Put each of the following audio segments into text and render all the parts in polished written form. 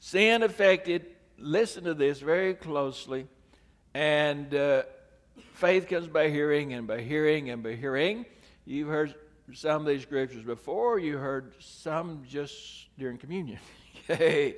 Sin affected, listen to this very closely, and faith comes by hearing, and by hearing, and by hearing. You've heard some of these scriptures before. You heard some just during communion. Okay.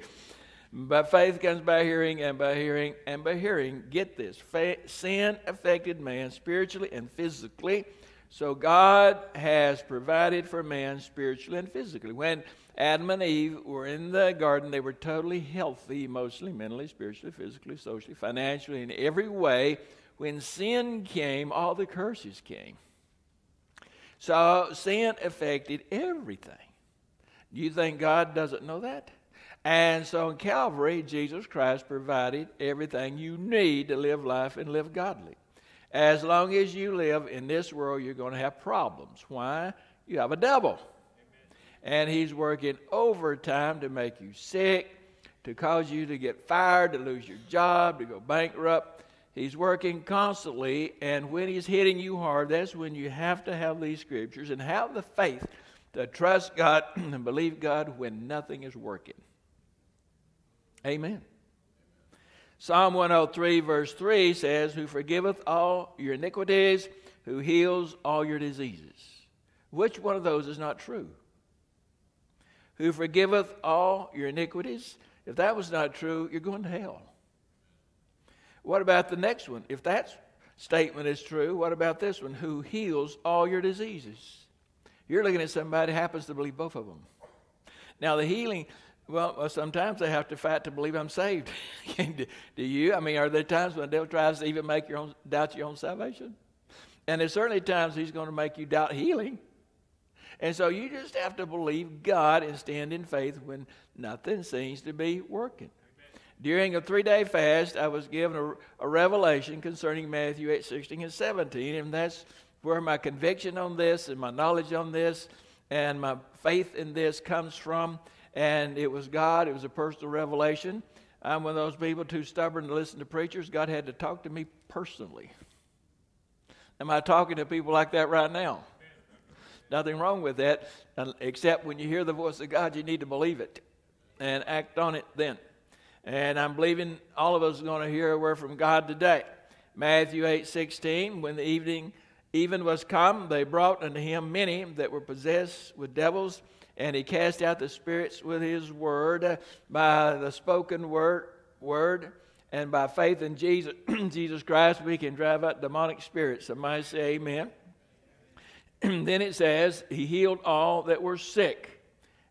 But faith comes by hearing, and by hearing, and by hearing. Get this. Sin affected man spiritually and physically. So God has provided for man spiritually and physically. When Adam and Eve were in the garden, they were totally healthy, emotionally, mentally, spiritually, physically, socially, financially, in every way. When sin came, all the curses came. So sin affected everything. Do you think God doesn't know that? And so in Calvary, Jesus Christ provided everything you need to live life and live godly. As long as you live in this world, you're going to have problems. Why? You have a devil. Amen. And he's working overtime to make you sick, to cause you to get fired, to lose your job, to go bankrupt. He's working constantly, and when he's hitting you hard, that's when you have to have these scriptures and have the faith to trust God and believe God when nothing is working. Amen. Psalm 103 verse 3 says, who forgiveth all your iniquities, who heals all your diseases. Which one of those is not true? Who forgiveth all your iniquities? If that was not true, you're going to hell. What about the next one? If that statement is true, what about this one? Who heals all your diseases? You're looking at somebody who happens to believe both of them. Now the healing, well, sometimes they have to fight to believe I'm saved. Do you? I mean, are there times when the devil tries to even make doubt your own salvation? And there's certainly times he's going to make you doubt healing. And so you just have to believe God and stand in faith when nothing seems to be working. During a 3-day fast, I was given a revelation concerning Matthew 8, 16, and 17, and that's where my conviction on this and my knowledge on this and my faith in this comes from. And it was God. It was a personal revelation. I'm one of those people too stubborn to listen to preachers. God had to talk to me personally. Am I talking to people like that right now? Nothing wrong with that, except when you hear the voice of God, you need to believe it and act on it then. And I'm believing all of us are going to hear a word from God today. Matthew 8:16, when the even was come, they brought unto him many that were possessed with devils, and he cast out the spirits with his word, by the spoken word, and by faith in Jesus, Jesus Christ, we can drive out demonic spirits. Somebody say amen. Then it says, he healed all that were sick,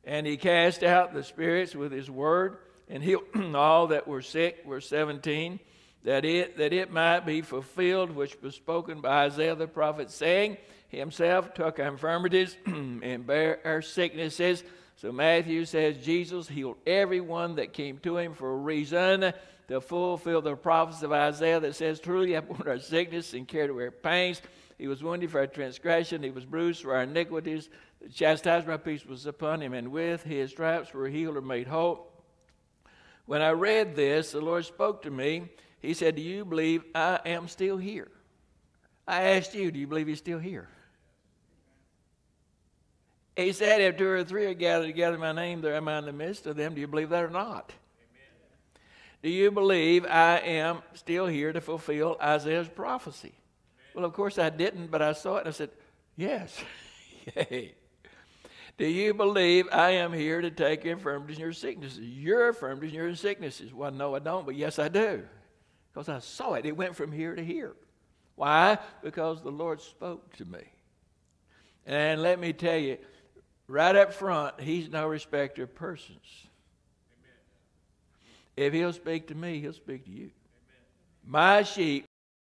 and he cast out the spirits with his word, and healed all that were sick, verse 17, that it might be fulfilled, which was spoken by Isaiah the prophet, saying, himself took our infirmities and bare our sicknesses. So Matthew says Jesus healed everyone that came to him for a reason, to fulfill the prophecy of Isaiah that says, truly he bore our sickness and carried away our pains. He was wounded for our transgression. He was bruised for our iniquities. The chastisement of our peace was upon him, and with his stripes we're healed or made whole. When I read this, the Lord spoke to me. He said, do you believe I am still here? I asked you, do you believe he's still here? He said, if 2 or 3 are gathered together in my name, there am I in the midst of them. Do you believe that or not? Amen. Do you believe I am still here to fulfill Isaiah's prophecy? Amen. Well, of course I didn't, but I saw it and I said, yes. Yay. Do you believe I am here to take your infirmities and your sicknesses? Your infirmities and your sicknesses. Well, no, I don't, but yes, I do. Because I saw it. It went from here to here. Why? Because the Lord spoke to me. And let me tell you, right up front, he's no respecter of persons. Amen. If he'll speak to me, he'll speak to you. Amen. My sheep